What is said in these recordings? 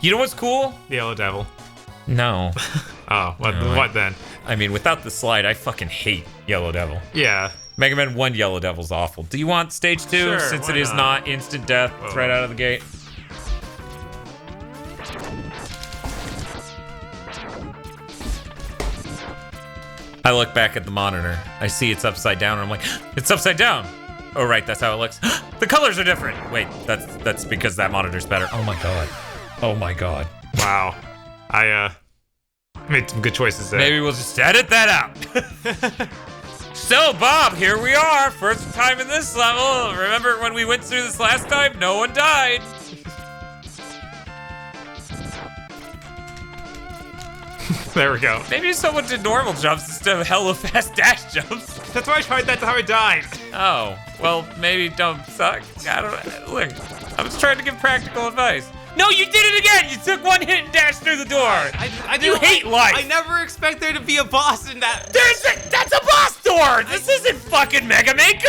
You know what's cool? The Yellow Devil. No. Oh, what then? I mean, without the slide, I fucking hate Yellow Devil. Yeah. Mega Man 1 Yellow Devil's awful. Do you want stage 2 Sure, since why it is not instant death right out of the gate? I look back at the monitor. I see it's upside down, and I'm like, it's upside down. Oh, right, that's how it looks. The colors are different. Wait, that's because that monitor's better. Oh my god. Oh my god. Wow. I made some good choices there. Maybe we'll just edit that out. So, Bob, here we are. First time in this level. Remember when we went through this last time? No one died. There we go. Maybe someone did normal jumps instead of hella fast dash jumps. That's why I tried. That's how I died. Oh, well, maybe don't suck. I don't. Look, I was trying to give practical advice. No, you did it again! You took one hit and dashed through the door! You hate life! I never expect there to be a boss in that. That's a boss door! This isn't fucking Mega Maker!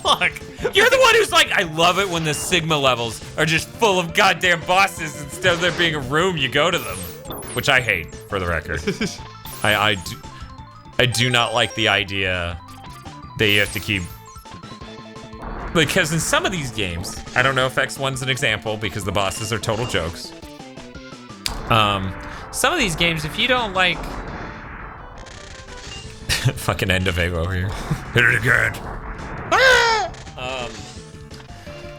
Look. You're the one who's like, I love it when the Sigma levels are just full of goddamn bosses instead of there being a room you go to them. Which I hate, for the record. I do not like the idea that you have to keep... Because in some of these games, I don't know if X1's an example because the bosses are total jokes. Some of these games, if you don't like... Fucking end of Ava over here. Hit it again.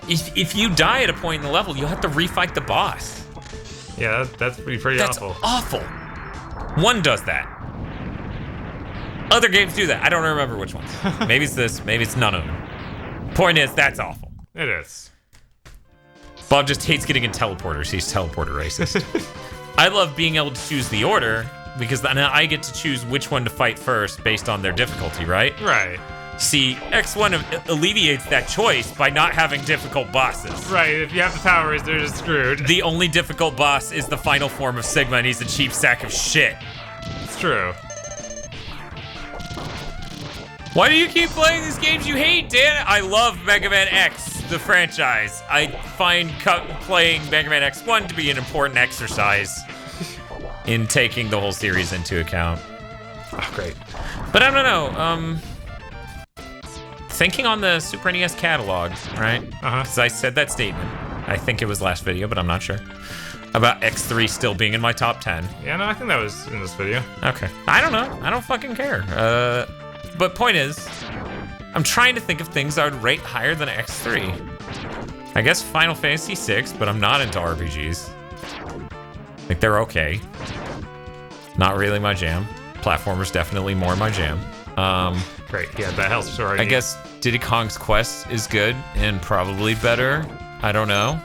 If you die at a point in the level, you'll have to refight the boss. Yeah, that's pretty awful. That's awful. One does that. Other games do that. I don't remember which ones. Maybe it's this, maybe it's none of them. Point is, that's awful. It is. Bob just hates getting in teleporters. He's teleporter racist. I love being able to choose the order because then I get to choose which one to fight first based on their difficulty, right? Right. See, X1 alleviates that choice by not having difficult bosses. Right, if you have the powers, they're just screwed. The only difficult boss is the final form of Sigma, and he's a cheap sack of shit. It's true. Why do you keep playing these games you hate, Dan? I love Mega Man X, the franchise. I find playing Mega Man X1 to be an important exercise in taking the whole series into account. Oh, great. But I don't know, thinking on the Super NES catalog, right? Because I said that statement. I think it was last video, but I'm not sure. About X3 still being in my top 10. Yeah, no, I think that was in this video. Okay. I don't know. I don't fucking care. But point is, I'm trying to think of things I would rate higher than X3. I guess Final Fantasy VI, but I'm not into RPGs. Like, they're okay. Not really my jam. Platformers definitely more my jam. Great, yeah, that helps. Sorry. I guess Diddy Kong's Quest is good and probably better. I don't know.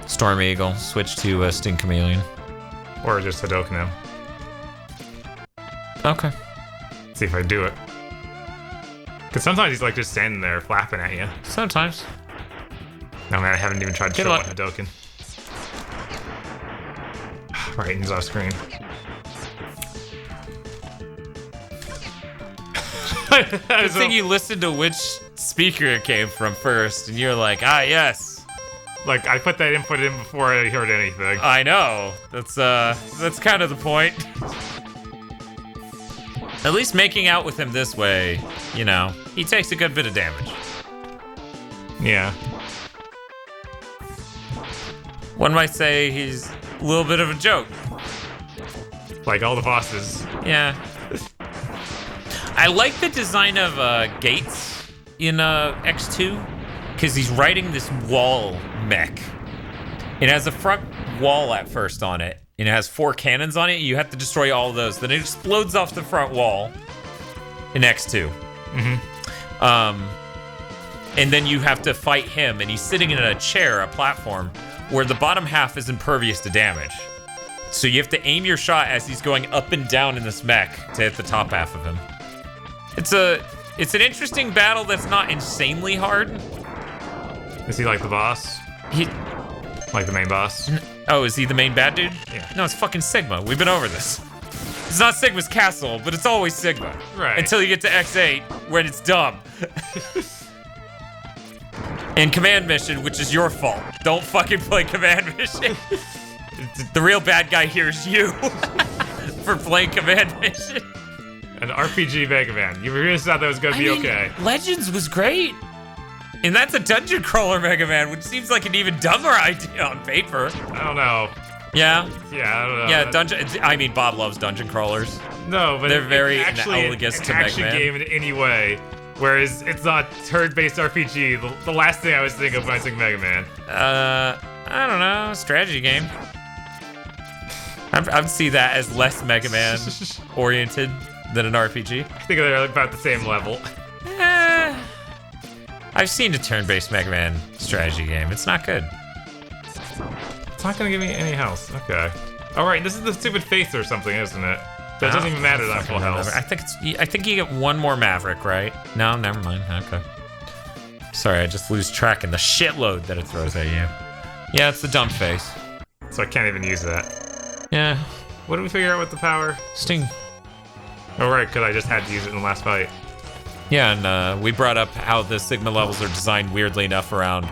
Storm Eagle, switch to Sting Chameleon. Or just Hadoken now. Okay. See if I do it. Because sometimes he's like just standing there flapping at you. Sometimes. No, man, I haven't even tried to show luck. one Hadoken. Right, he's off screen. Good thing you listened to which speaker it came from first, and you're like, ah, yes. Like, I put that input in before I heard anything. I know. That's kind of the point. At least making out with him this way, you know, he takes a good bit of damage. Yeah. One might say he's a little bit of a joke. Like all the bosses. Yeah. I like the design of Gates in X2, because he's riding this wall mech. It has a front wall at first on it, and it has 4 cannons on it. You have to destroy all of those. Then it explodes off the front wall in X2. And then you have to fight him, and he's sitting in a chair, a platform, where the bottom half is impervious to damage. So you have to aim your shot as he's going up and down in this mech to hit the top half of him. It's an interesting battle that's not insanely hard. Is he like the boss? Like the main boss? Oh, is he the main bad dude? Yeah. No, it's fucking Sigma. We've been over this. It's not Sigma's castle, but it's always Sigma. Right. Until you get to X8, when it's dumb. And Command Mission, which is your fault. Don't fucking play Command Mission. The real bad guy here is you for playing Command Mission. An RPG Mega Man. You really thought that was gonna be okay. Legends was great. And that's a dungeon crawler Mega Man, which seems like an even dumber idea on paper. I don't know. Yeah? Yeah, I don't know. Yeah, I mean, Bob loves dungeon crawlers. No, but they're very actually analogous to an Mega action Man. game in any way. Whereas it's not turn-based RPG. The last thing I was thinking of when I think Mega Man. I don't know, strategy game. I'd see that as less Mega Man oriented than an RPG. I think they're about the same level. I've seen a turn-based Mega Man strategy game. It's not good. It's not gonna give me any health. Okay. All right, this is the stupid face or something, isn't it? That doesn't even matter that full health. I think you get one more Maverick, right? No, never mind. Okay. Sorry, I just lose track in the shitload that it throws at you. Yeah, it's the dump face. So I can't even use that. Yeah. What did we figure out with the power? Sting. Oh right, because I just had to use it in the last fight. Yeah, and we brought up how the Sigma levels are designed weirdly enough around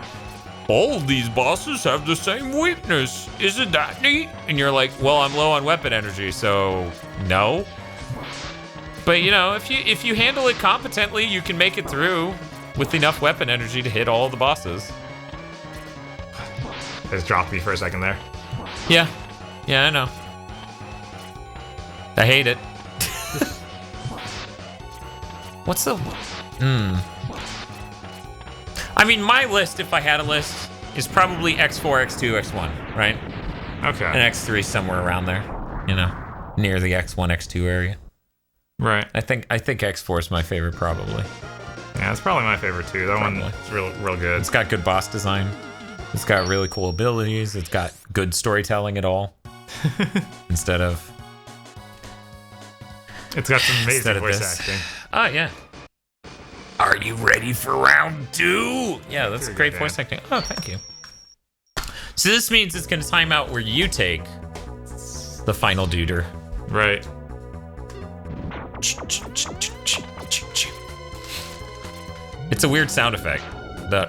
all these bosses have the same weakness. Isn't that neat? And you're like, well, I'm low on weapon energy, so no. But you know, if you handle it competently, you can make it through with enough weapon energy to hit all the bosses. It just dropped me for a second there. Yeah. Yeah, I know. I hate it. What's the... I mean, my list, if I had a list, is probably X4, X2, X1, right? Okay. And X3 somewhere around there, you know, near the X1, X2 area. Right. I think X4 is my favorite, probably. Yeah, it's probably my favorite too. That one is real good. It's got good boss design. It's got really cool abilities. It's got good storytelling at all. Instead of... It's got some amazing voice acting. Oh, yeah. Are you ready for round 2? Yeah, that's great voice acting. Oh, thank you. So this means it's going to time out where you take the final duder. Right. It's a weird sound effect. The...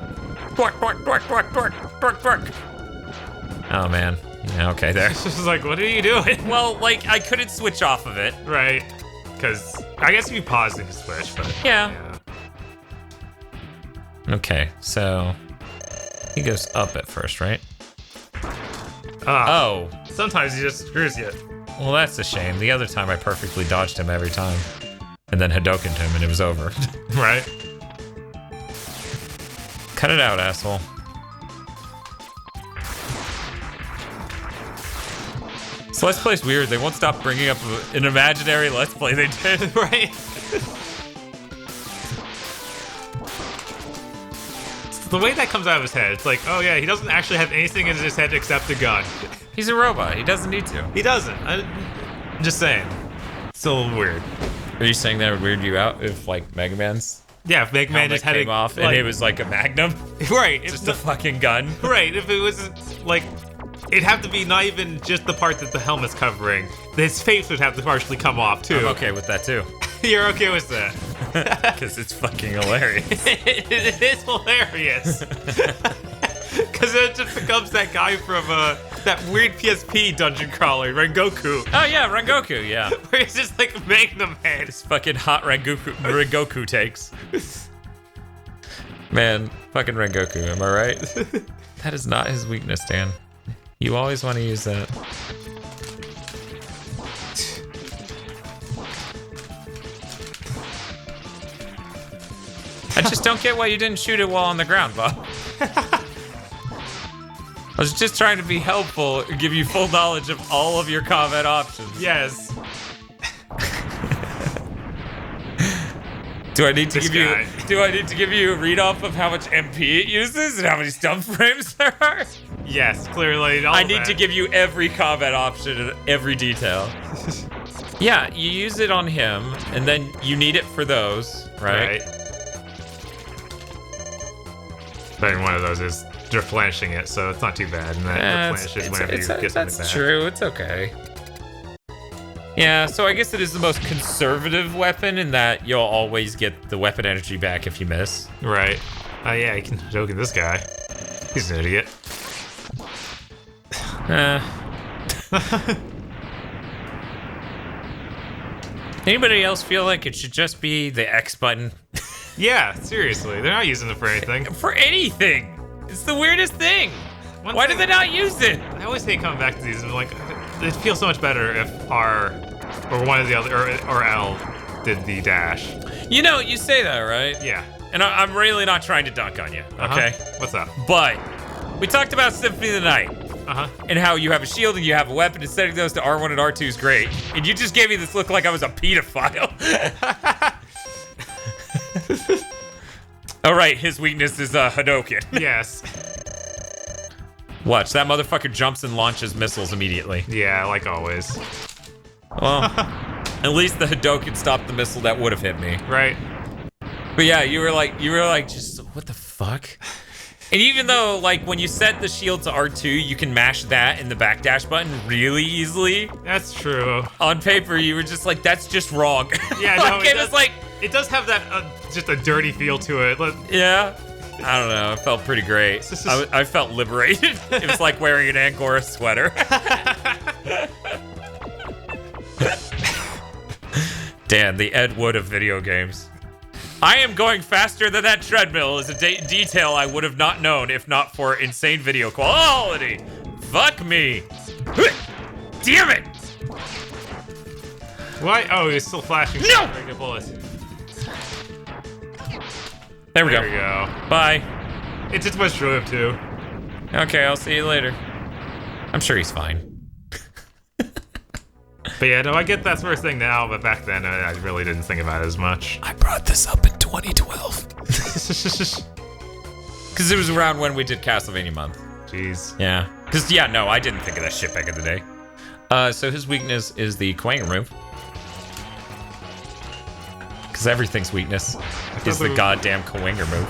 Oh, man. Yeah, okay, there. It's just like, what are you doing? Well, like, I couldn't switch off of it. Right. Because I guess if you pause, you can switch, but... Yeah. Okay, so... He goes up at first, right? Oh. Sometimes he just screws you. Well, that's a shame. The other time I perfectly dodged him every time. And then Hadoukened him and it was over. Right. Cut it out, asshole. So Let's Play's weird. They won't stop bringing up an imaginary Let's Play they did. Right. The way that comes out of his head, it's like, oh yeah, he doesn't actually have anything in his head except a gun. He's a robot. He doesn't need to. He doesn't. I'm just saying. It's a little weird. Are you saying that would weird you out if, like, Mega Man's Yeah, if Mega Man just had came off and it was like a Magnum? Right. Just a fucking gun? Right. If it was, like, it'd have to be not even just the part that the helmet's covering. His face would have to partially come off, too. I'm okay with that, too. You're okay with that? Because it's fucking hilarious. It is hilarious. Because it just becomes that guy from that weird PSP dungeon crawler, Rengoku. Oh yeah, Rengoku, yeah. Where he's just like Magnum head. It's fucking hot Rengoku takes. Man, fucking Rengoku, am I right? That is not his weakness, Dan. You always want to use that. I just don't get why you didn't shoot it while on the ground, Bob. I was just trying to be helpful and give you full knowledge of all of your combat options. Yes. Do I need to give you a read off of how much MP it uses and how many stun frames there are? Yes, clearly. I need to give you every combat option and every detail. Yeah, you use it on him, and then you need it for those, right? But one of those is replenishing it, so it's not too bad. And that replenishes whenever you get something back. That's true, it's okay. Yeah, so I guess it is the most conservative weapon in that you'll always get the weapon energy back if you miss. Right. Oh yeah, you can joke at this guy. He's an idiot. Anybody else feel like it should just be the X button? Yeah, seriously, they're not using it for anything. For anything. It's the weirdest thing. Why do they not use it? I always hate coming back to these. I'm like, it feels so much better if R or one of the other or L did the dash. You know, you say that, right? Yeah. And I'm really not trying to dunk on you, okay? What's up? But we talked about Symphony of the Night. And how you have a shield and you have a weapon, and setting those to R1 and R2 is great. And you just gave me this look like I was a pedophile. All right, his weakness is Hadouken. Yes. Watch, that motherfucker jumps and launches missiles immediately. Yeah, like always. Well, at least the Hadouken stopped the missile that would have hit me. Right. But yeah, you were like, just, what the fuck? And even though, like, when you set the shield to R2, you can mash that and the backdash button really easily. That's true. On paper, you were just like, that's just wrong. Yeah, like, no, it was like... It does have that, just a dirty feel to it. Yeah. I don't know, it felt pretty great. I felt liberated. It was like wearing an Angora sweater. Dan, the Ed Wood of video games. I am going faster than that treadmill is a detail I would have not known if not for insane video quality. Fuck me. Damn it. Why? Oh, he's still flashing. No! Bullets. There we go. There we go. Bye. It's just much drove too. Okay, I'll see you later. I'm sure he's fine. But yeah, no, I get that sort of thing now, but back then I really didn't think about it as much. I brought this up in 2012. Because it was around when we did Castlevania month. Jeez. Yeah. Because, yeah, no, I didn't think of that shit back in the day. So his weakness is the Quanger move. Because everything's weakness is the goddamn Quanger move.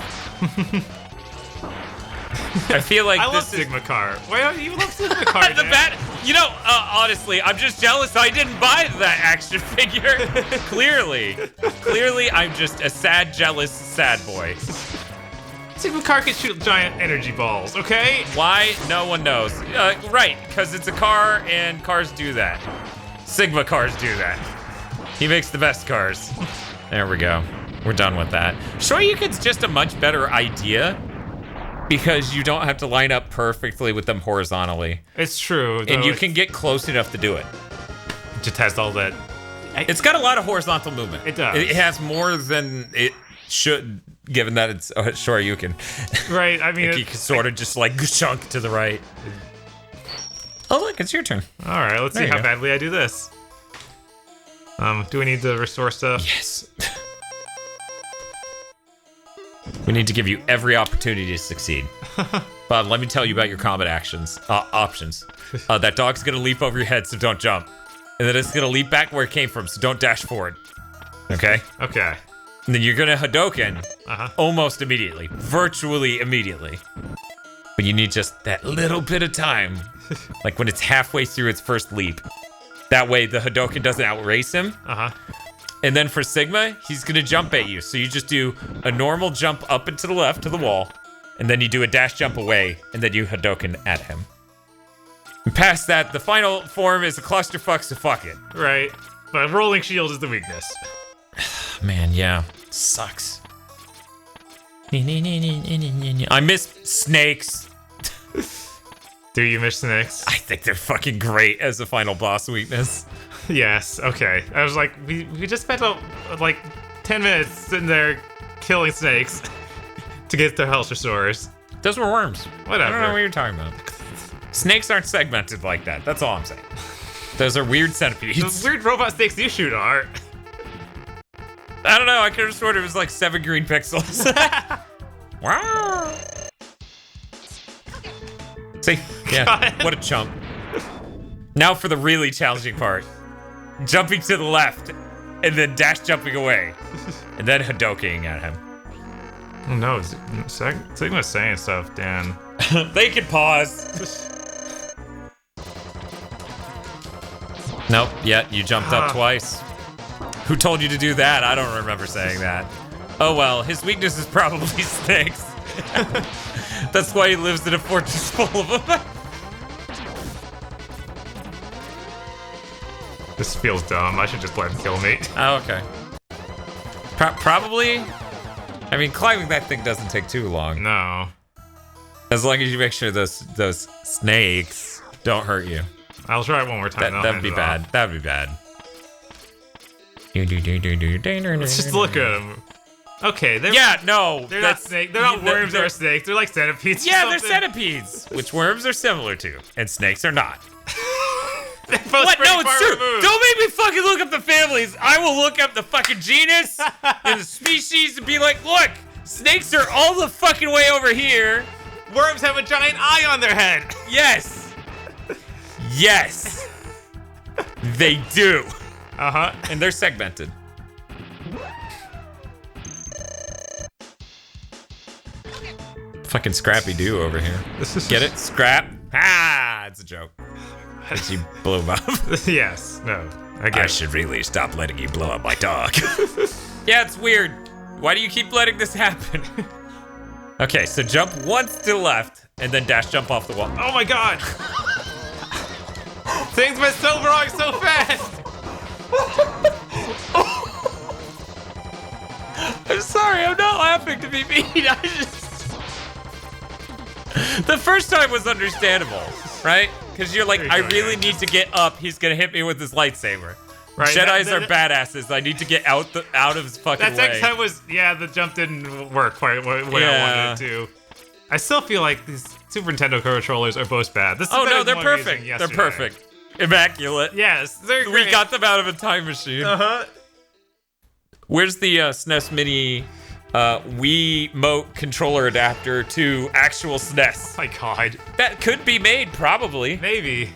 I feel like I love Sigma Car. Why don't you love Sigma Car? You know, honestly, I'm just jealous I didn't buy that action figure. Clearly, I'm just a sad, jealous, sad boy. Sigma Car can shoot giant energy balls, okay? Why? No one knows. Right, because it's a car and cars do that. Sigma cars do that. He makes the best cars. There we go. We're done with that. Shoryuken's just a much better idea because you don't have to line up perfectly with them horizontally. It's true. And you can get close enough to do it. It just has all that. It's got a lot of horizontal movement. It does. It has more than it should, given that it's Shoryuken. Right, I mean... Like you can sort of just like chunk to the right. Oh look, it's your turn. Alright, let's see how badly I do this. Do we need to restore stuff? Yes. We need to give you every opportunity to succeed. Bob, let me tell you about your combat options. That dog's gonna leap over your head, so don't jump. And then it's gonna leap back where it came from, so don't dash forward. Okay? Okay. And then you're gonna Hadouken almost immediately. Virtually immediately. But you need just that little bit of time. Like when it's halfway through its first leap. That way the Hadouken doesn't outrace him. And then for Sigma, he's gonna jump at you. So you just do a normal jump up and to the left to the wall. And then you do a dash jump away, and then you Hadouken at him. And past that, the final form is a clusterfuck, so fuck it. Right. But rolling shield is the weakness. Man, yeah. Sucks. I miss snakes. Do you miss snakes? I think they're fucking great as a final boss weakness. Yes, okay. I was like, we just spent like 10 minutes sitting there killing snakes to get their health restores. Those were worms. Whatever. I don't know what you're talking about. Snakes aren't segmented like that. That's all I'm saying. Those are weird centipedes. The weird robot snakes you shoot are. I don't know. I could have sworn it was like 7 green pixels. Wow. See? Yeah. God. What a chump. Now for the really challenging part. Jumping to the left, and then dash jumping away. And then Hadoukening at him. Oh no, Sigma's saying stuff, Dan. They can pause. Nope, yeah, you jumped up twice. Who told you to do that? I don't remember saying that. Oh well, his weakness is probably snakes. That's why he lives in a fortress full of them. This feels dumb. I should just let him kill me. Oh, okay. Probably. I mean, climbing that thing doesn't take too long. No. As long as you make sure those snakes don't hurt you. I'll try it one more time. That'd be bad. That'd be bad. Let's just look at them. Okay, they're they're not snakes. They're not worms or snakes. They're like centipedes. Yeah, they're centipedes, which worms are similar to, and snakes are not. What? No, it's true. Removed. Don't make me fucking look up the families. I will look up the fucking genus and the species and be like, look, snakes are all the fucking way over here. Worms have a giant eye on their head. Yes. Yes. They do. Uh-huh. And they're segmented. Fucking Scrappy Doo over here. Get it? Scrap? Ah, it's a joke. As you blow him up. Yes. No. I should really stop letting you blow up my dog. Yeah, it's weird. Why do you keep letting this happen? Okay, so jump once to the left, and then dash jump off the wall. Oh my god! Things went so wrong so fast! I'm sorry, I'm not laughing to be mean. I just... The first time was understandable, right? Because you're like, I really need to get up. He's gonna hit me with his lightsaber. Right, Jedis are badasses. I need to get out of his fucking way. That second time was, the jump didn't work quite the way I wanted it to. I still feel like these Super Nintendo controllers are both bad. This is they're perfect. They're perfect. Immaculate. Yes, they're great. We got them out of a time machine. Uh-huh. Where's the SNES Mini Wiimote controller adapter to actual SNES? My god. That could be made, probably. Maybe.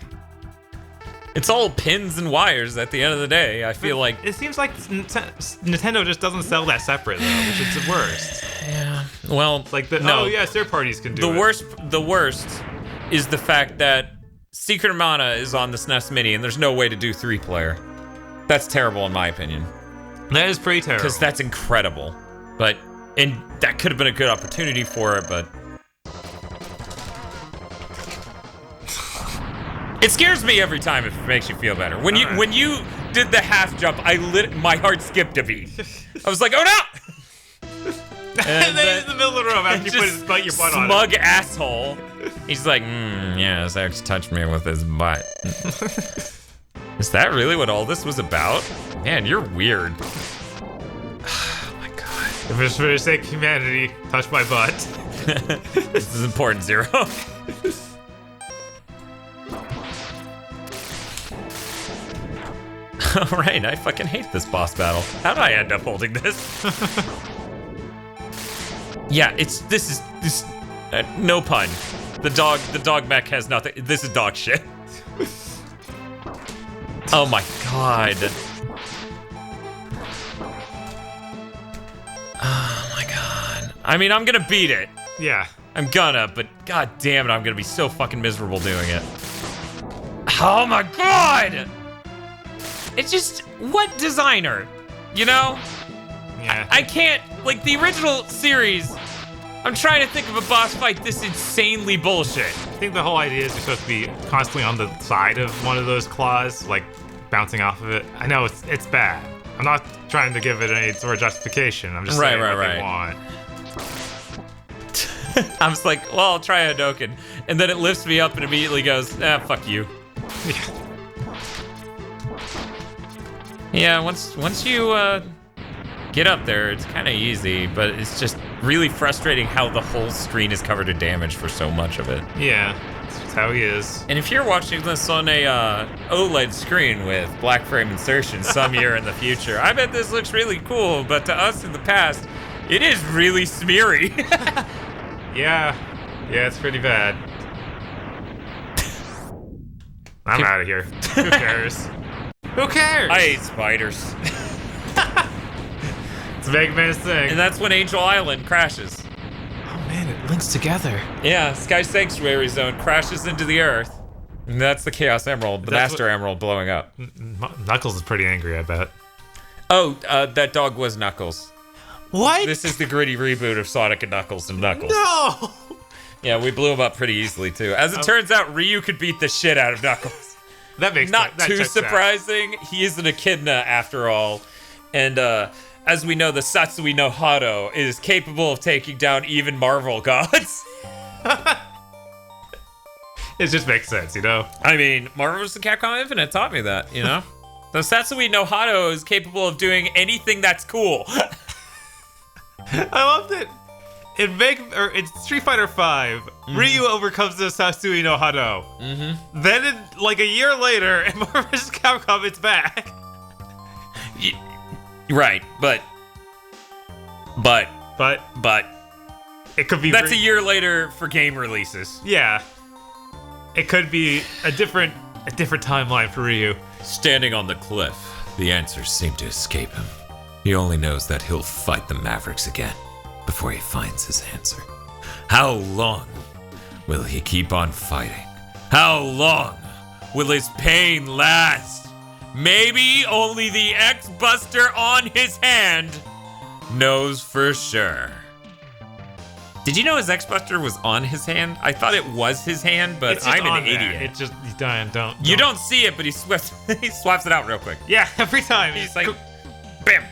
It's all pins and wires at the end of the day. I feel like... It seems like Nintendo just doesn't sell that separate, though, which is the worst. Yeah. Well, it's like third parties can do it. The worst is the fact that Secret of Mana is on the SNES Mini, and there's no way to do 3-player. That's terrible, in my opinion. That is pretty terrible. Because that's incredible. And that could have been a good opportunity for it, but... It scares me every time if it makes you feel better. When you did the half jump, my heart skipped a beat. I was like, oh no! And then he's in the middle of the room after you put your butt on it. Smug asshole. He's like, yeah, Zach's touched me with his butt. Is that really what all this was about? Man, you're weird. Oh my god. If it's for the sake of humanity, touch my butt. This is important, Zero. Alright, I fucking hate this boss battle. How did I end up holding this? Yeah, this is no pun. The dog mech has nothing. This is dog shit. Oh my god. Oh my god. I mean, I'm gonna beat it. Yeah. I'm gonna, but god damn it, I'm gonna be so fucking miserable doing it. Oh my god! It's just, what designer? You know? Yeah. I can't, like the original series, I'm trying to think of a boss fight this insanely bullshit. I think the whole idea is you're supposed to be constantly on the side of one of those claws, like bouncing off of it. I know it's bad. I'm not trying to give it any sort of justification. I'm just saying what they want. I was like, well, I'll try Hadouken. And then it lifts me up and immediately goes, fuck you. Yeah. Yeah, once you get up there, it's kind of easy, but it's just really frustrating how the whole screen is covered in damage for so much of it. Yeah, that's just how he is. And if you're watching this on a OLED screen with black frame insertion some year in the future, I bet this looks really cool, but to us in the past, it is really smeary. Yeah, it's pretty bad. I'm out of here. Who cares? Who cares? I hate spiders. It's MegaMan's thing. And that's when Angel Island crashes. Oh man, it links together. Yeah, Sky Sanctuary Zone crashes into the Earth. And that's the Chaos Emerald, the Master Emerald blowing up. Knuckles is pretty angry, I bet. Oh, that dog was Knuckles. What? This is the gritty reboot of Sonic and Knuckles and Knuckles. No! Yeah, we blew him up pretty easily, too. As it turns out, Ryu could beat the shit out of Knuckles. That makes Not that too checks surprising. He is an echidna, after all. And as we know, the Satsui no Hado is capable of taking down even Marvel gods. It just makes sense, you know? I mean, Marvel vs. Capcom Infinite taught me that, you know? The Satsui no Hado is capable of doing anything that's cool. I love that in Street Fighter V, Ryu overcomes the Satsui no Hado. Then, like a year later, in Marvel vs. Capcom, it's back. Right, but it could be. That's a year later for game releases. Yeah, it could be a different timeline for Ryu. Standing on the cliff, the answers seem to escape him. He only knows that he'll fight the Mavericks again before he finds his answer. How long will he keep on fighting? How long will his pain last? Maybe only the X-Buster on his hand knows for sure. Did you know his X-Buster was on his hand? I thought it was his hand, but I'm an idiot. It's just, you don't. You don't see it, but he swaps it out real quick. Yeah, every time. He's like, bam!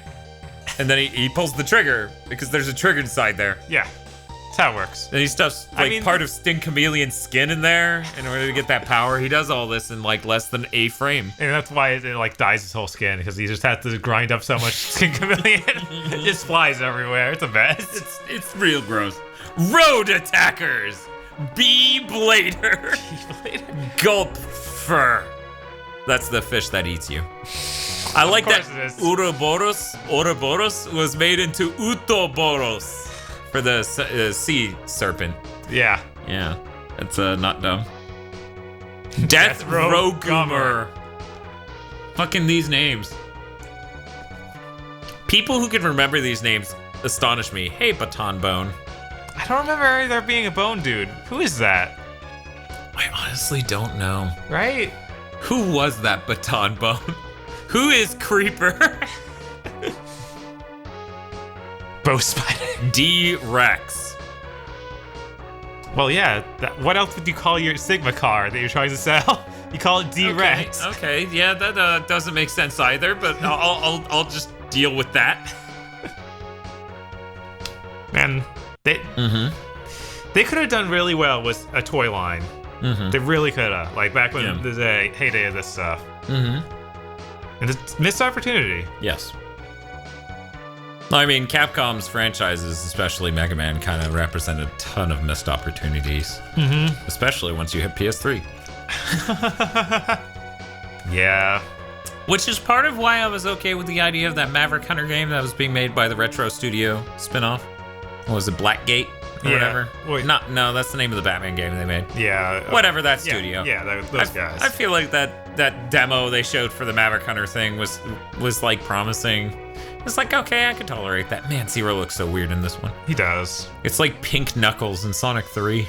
And then he pulls the trigger, because there's a trigger inside there. Yeah, that's how it works. And he stuffs part of Sting Chameleon's skin in there in order to get that power. He does all this in like less than a frame. And that's why it like dyes his whole skin, because he just has to grind up so much Sting Chameleon. It just flies everywhere. It's a mess. It's real gross. Road attackers! B-Blader! Gulp fur. That's the fish that eats you. I like that Ouroboros was made into Utoboros for the sea serpent. Yeah. Yeah, that's not dumb. Death Row Gummer. Fucking these names. People who can remember these names astonish me. Hey, Baton Bone. I don't remember there being a bone dude. Who is that? I honestly don't know. Right? Who was that Baton Bone? Who is Creeper? Bow Spider. D-Rex. Well, yeah. What else would you call your Sigma car that you're trying to sell? You call it D-Rex. Okay. Yeah, that doesn't make sense either, but I'll just deal with that. Man, they could have done really well with a toy line. They really could have. Like back when there's a heyday of this stuff. And it's missed opportunity. Yes. I mean, Capcom's franchises, especially Mega Man, kind of represent a ton of missed opportunities. Especially once you hit PS3. Yeah. Which is part of why I was okay with the idea of that Maverick Hunter game that was being made by the Retro Studio spinoff. What was it, Blackgate or whatever? Wait. No, that's the name of the Batman game they made. Yeah. Whatever that studio. Yeah, those guys. I feel like that demo they showed for the Maverick Hunter thing was like promising. It's like, okay, I can tolerate that. Man, Zero looks so weird in this one. He does. It's like pink Knuckles in Sonic 3.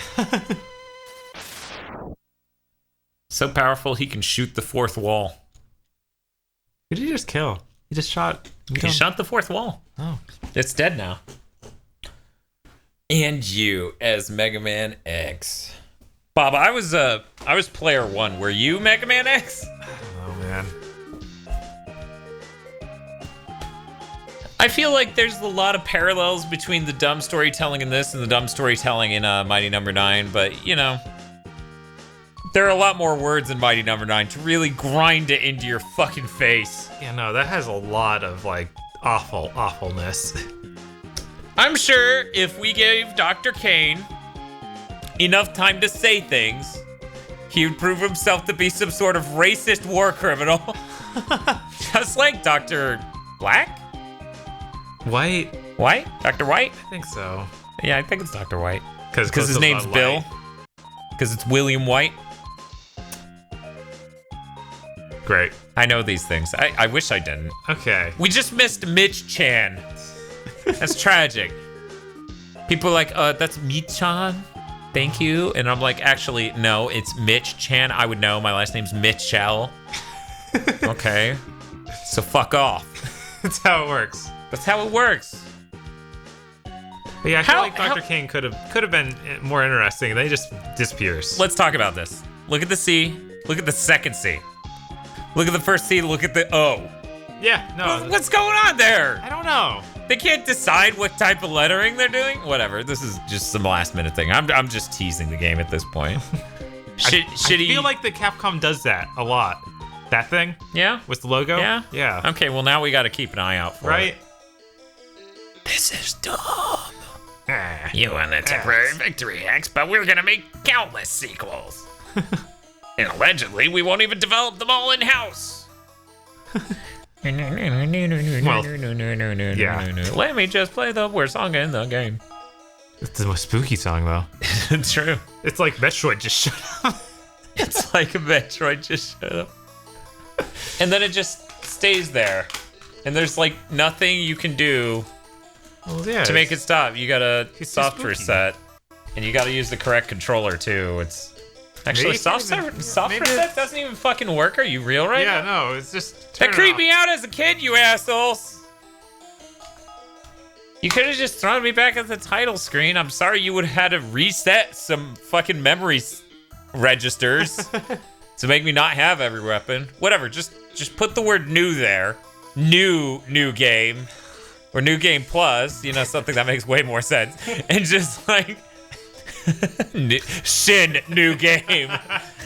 So powerful, he can shoot the fourth wall. Who did he just kill? He just shot... He shot the fourth wall. Oh. It's dead now. And you as Mega Man X. Bob, I was player 1. Were you Mega Man X? Oh, man. I feel like there's a lot of parallels between the dumb storytelling in this and the dumb storytelling in Mighty Number 9, but, you know, there are a lot more words in Mighty Number 9 to really grind it into your fucking face. Yeah, no, that has a lot of, like, awfulness. I'm sure if we gave Dr. Kane enough time to say things, he would prove himself to be some sort of racist war criminal. Just like Dr. Black? White? Dr. White? I think so. Yeah, I think it's Dr. White. Because his name's Bill. Because it's William White. Great. I know these things. I wish I didn't. Okay. We just missed Mitch Chan. That's tragic. People are like, that's Mitch-chan. Thank you. And I'm like, actually, no, it's Mitch Chan. I would know. My last name's Mitchell. Okay. So fuck off. That's how it works. That's how it works. But yeah, I feel How- like Dr. King could have been more interesting, and then he just disappears. Let's talk about this. Look at the C. Look at the second C. Look at the first C. Look at the O. Yeah, no. What's going on there? I don't know. They can't decide what type of lettering they're doing? Whatever. This is just some last minute thing. I'm just teasing the game at this point. I feel like the Capcom does that a lot. That thing Yeah? with the logo. Yeah? Yeah. Okay, well now we gotta keep an eye out for Right? it. This is dumb. Ah. You won a temporary victory, X, but we're gonna make countless sequels. And allegedly, we won't even develop them all in-house. yeah. Let me just play the worst song in the game. It's the most spooky song, though. It's true. It's like Metroid just shut up. It's like a Metroid just shut up. And then it just stays there. And there's like nothing you can do Well, yeah, to make it stop. You gotta It's so soft spooky. reset. And you gotta use the correct controller too. It's actually Maybe you soft can't even- soft maybe reset doesn't even fucking work. Are you real right Yeah, now? no, it's just. That turn it creeped off. me out as a kid, you assholes. You could have just thrown me back at the title screen. I'm sorry you would have had to reset some fucking memory registers to make me not have every weapon. Whatever, just put the word new there. New game. Or new game plus, you know, something that makes way more sense. And just like Shin new game.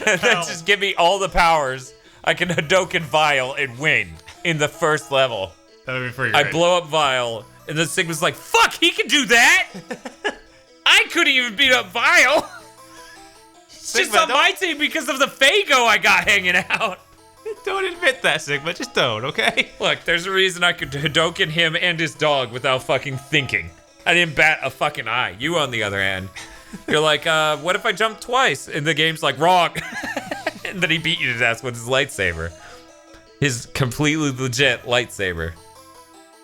And then just give me all the powers. I can Hadouken Vile and win in the first level. That would be pretty I great. blow up Vile, and then Sigma's like, fuck, he can do that? I couldn't even beat up Vile. It's just Sigma, on my team because of the Fago I got hanging out. Don't admit that, Sigma. Just don't, okay? Look, there's a reason I could Hadouken him and his dog without fucking thinking. I didn't bat a fucking eye. You, on the other hand, you're like, what if I jump twice? And the game's like, wrong. And then he beat you to death with his lightsaber. His completely legit lightsaber.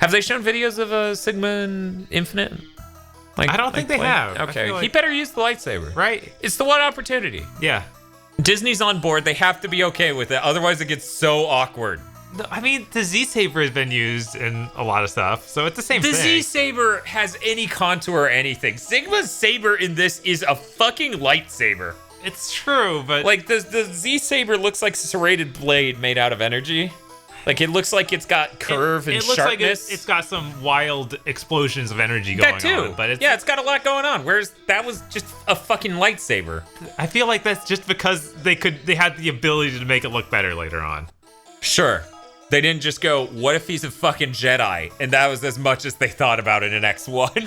Have they shown videos of Sigma and Infinite? Like, I don't think they play? have. I Okay, feel he like- better use the lightsaber. Right? It's the one opportunity. Yeah. Disney's on board. They have to be okay with it. Otherwise, it gets so awkward. No, I mean, the Z Saber has been used in a lot of stuff, so it's the same The thing. Z Saber has any contour or anything. Sigma's saber in this is a fucking lightsaber. It's true, but Like the Z Saber looks like a serrated blade made out of energy. Like it looks like it's got curve and it looks sharpness. like it's got some wild explosions of energy going that too. on. But it's, yeah, it's got a lot going on. Whereas that was just a fucking lightsaber. I feel like that's just because they had the ability to make it look better later on. Sure. They didn't just go, what if he's a fucking Jedi? And that was as much as they thought about it in X1.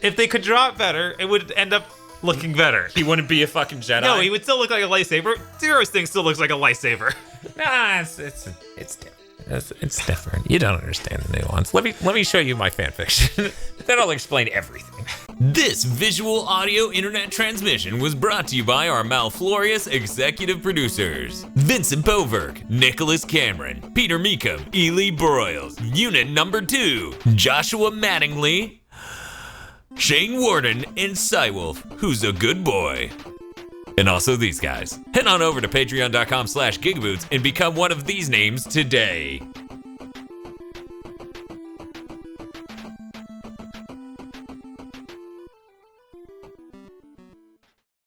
If they could draw it better, it would end up looking better. He wouldn't be a fucking Jedi. No, he would still look like a lightsaber. Zero's thing still looks like a lightsaber. Nah, it's different. It's different. You don't understand the nuance. Let me show you my fanfiction. Then I'll explain everything. This visual audio internet transmission was brought to you by our Malflorious executive producers, Vincent Boverk, Nicholas Cameron, Peter Meekum, Ely Broyles, Unit Number 2, Joshua Mattingly, Shane Warden, and Cywolf, who's a good boy. And also these guys. Head on over to patreon.com/GigaBoots and become one of these names today.